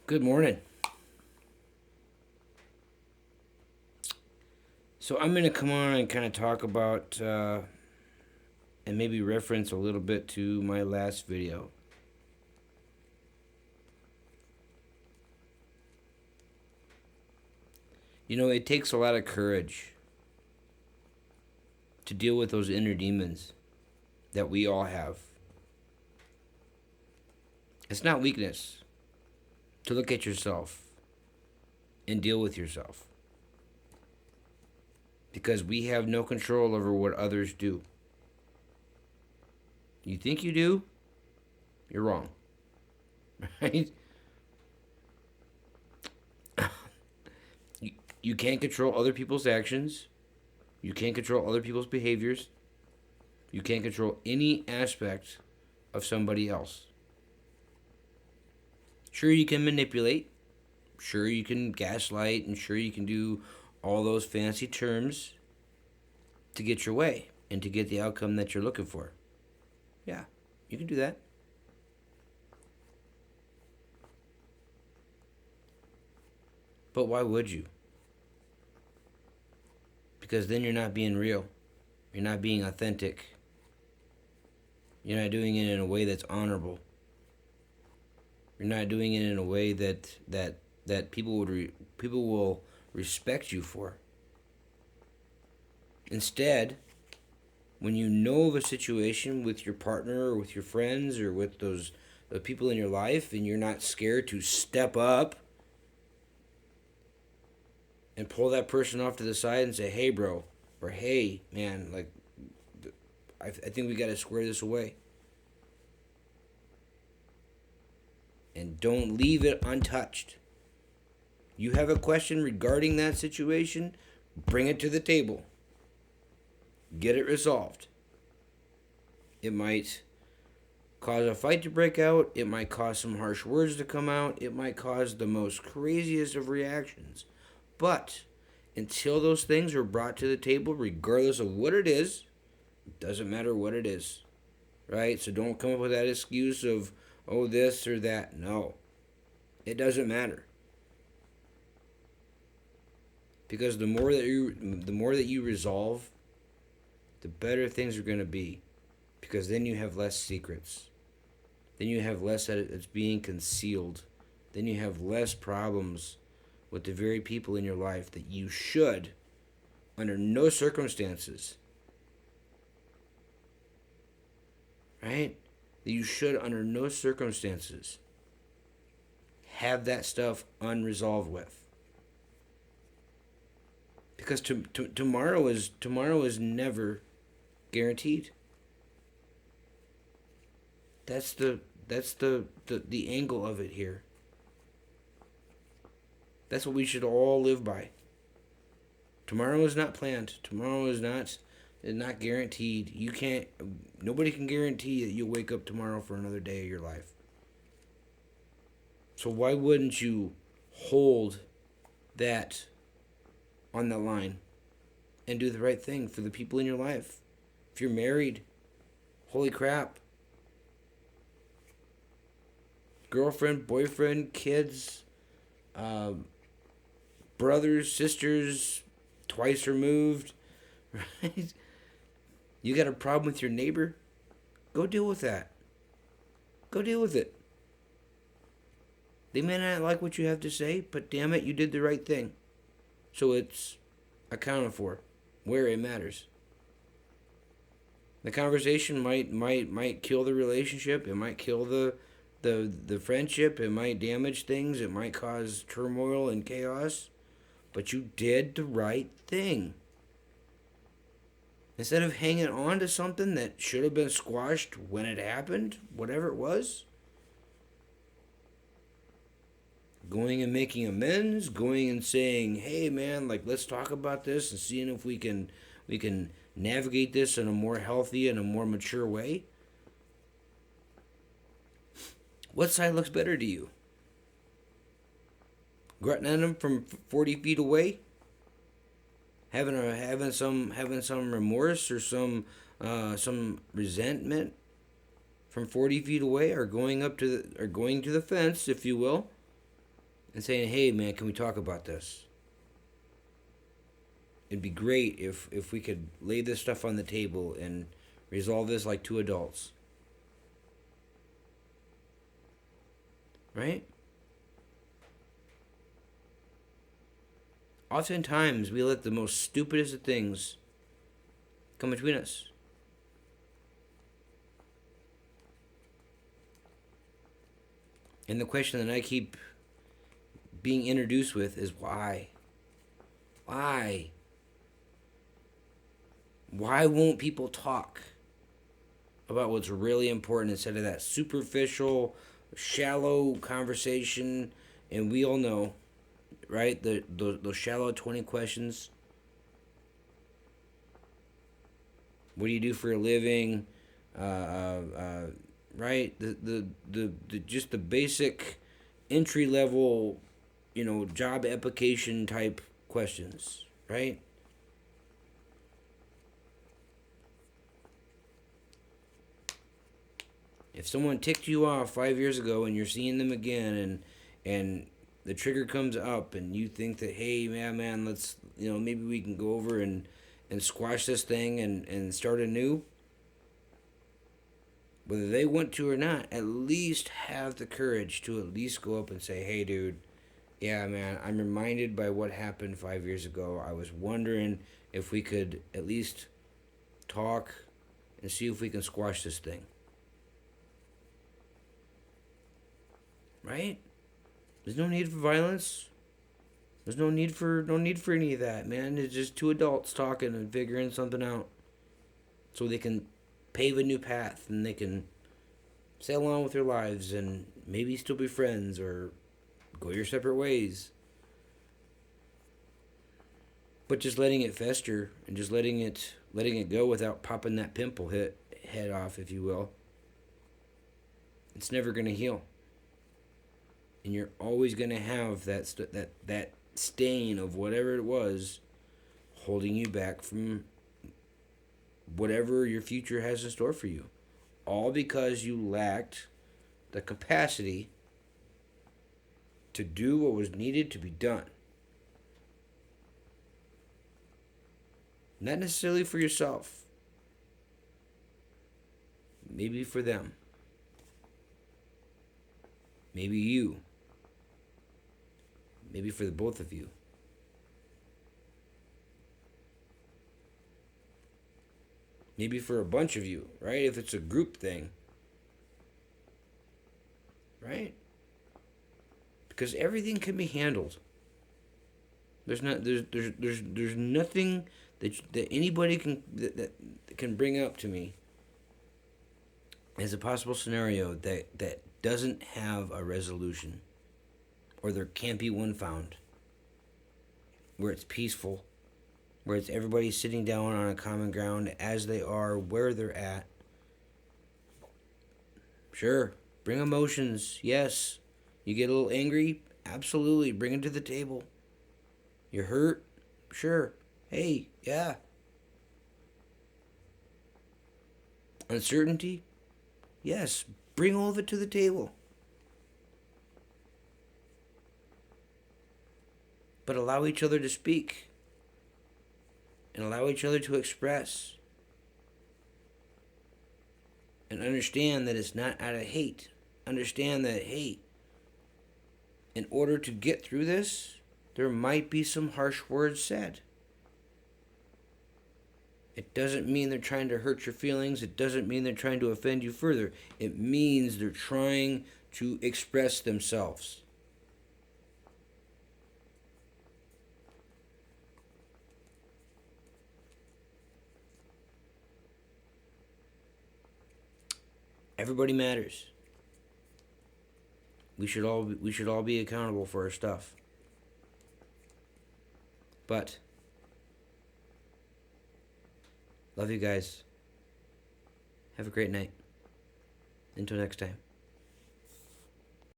Good morning. So I'm going to come on and kind of talk about and maybe reference a little bit to my last video. You know, it takes a lot of courage to deal with those inner demons that we all have. It's not weakness to look at yourself and deal with yourself, because we have no control over what others do. You think you do? You're wrong. Right? You can't control other people's actions. You can't control other people's behaviors. You can't control any aspect of somebody else. Sure, you can manipulate. Sure, you can gaslight. And sure, you can do all those fancy terms to get your way and to get the outcome that you're looking for. Yeah, you can do that. But why would you? Because then you're not being real. You're not being authentic. You're not doing it in a way that's honorable. You're not doing it in a way that people will respect you for. Instead, when you know of a situation with your partner or with your friends or with the people in your life, and you're not scared to step up and pull that person off to the side and say, "Hey, bro," or "Hey, man, like, I think we got to square this away." And don't leave it untouched. You have a question regarding that situation, bring it to the table. Get it resolved. It might cause a fight to break out. It might cause some harsh words to come out. It might cause the most craziest of reactions. But until those things are brought to the table, regardless of what it is, it doesn't matter what it is, right? So don't come up with that excuse of, oh, this or that. No, it doesn't matter. Because the more that you resolve, the better things are going to be. Because then you have less secrets. Then you have less that it's being concealed. Then you have less problems with the very people in your life that you should, under no circumstances, right? That you should, under no circumstances, have that stuff unresolved with. Because tomorrow is never guaranteed. That's the angle of it here. That's what we should all live by. Tomorrow is not planned. Tomorrow is not guaranteed. Nobody can guarantee that you'll wake up tomorrow for another day of your life. So why wouldn't you hold that on the line and do the right thing for the people in your life? If you're married, holy crap. Girlfriend, boyfriend, kids, brothers, sisters, twice removed, right? You got a problem with your neighbor? Go deal with that. Go deal with it. They may not like what you have to say, but damn it, you did the right thing. So it's accounted for where it matters. The conversation might kill the relationship. It might kill the friendship. It might damage things. It might cause turmoil and chaos. But you did the right thing. Instead of hanging on to something that should have been squashed when it happened, whatever it was, going and making amends, going and saying, "Hey man, like, let's talk about this and seeing if we can navigate this in a more healthy and a more mature way." What side looks better to you? Grunting at them from 40 feet away, having some remorse or some resentment from 40 feet away, or going to the fence, if you will, and saying, "Hey, man, can we talk about this?" It'd be great if we could lay this stuff on the table and resolve this like two adults. Right? Oftentimes, we let the most stupidest of things come between us. And the question that I keep being introduced with is why? Why? Why won't people talk about what's really important instead of that superficial, shallow conversation? And we all know, right? Those shallow 20 questions. What do you do for a living? Right? The just the basic entry level, job application type questions, right? If someone ticked you off 5 years ago and you're seeing them again, and the trigger comes up and you think that, hey, man, let's, maybe we can go over and squash this thing and start anew, whether they want to or not, at least have the courage to at least go up and say, hey, dude, yeah, man, I'm reminded by what happened 5 years ago. I was wondering if we could at least talk and see if we can squash this thing. Right? There's no need for violence. There's no need for any of that, man. It's just two adults talking and figuring something out, so they can pave a new path and they can sail on with their lives and maybe still be friends or go your separate ways. But just letting it fester and just letting it go without popping that pimple head off, if you will, it's never gonna heal. And you're always gonna have that stain of whatever it was holding you back from whatever your future has in store for you. All because you lacked the capacity to do what was needed to be done. Not necessarily for yourself. Maybe for them. Maybe you. Maybe for the both of you. Maybe for a bunch of you, right? If it's a group thing. Right? Because everything can be handled. There's nothing that anybody that can bring up to me as a possible scenario that doesn't have a resolution, or there can't be one found, where it's peaceful, where it's everybody sitting down on a common ground as they are, where they're at. Sure, bring emotions, yes. You get a little angry, absolutely, bring it to the table. You're hurt, sure, hey, yeah. Uncertainty, yes, bring all of it to the table. But allow each other to speak and allow each other to express and understand that it's not out of hate. Understand that, hey, in order to get through this, there might be some harsh words said. It doesn't mean they're trying to hurt your feelings. It doesn't mean they're trying to offend you further. It means they're trying to express themselves. Everybody matters. We should all be accountable for our stuff. But love you guys. Have a great night. Until next time.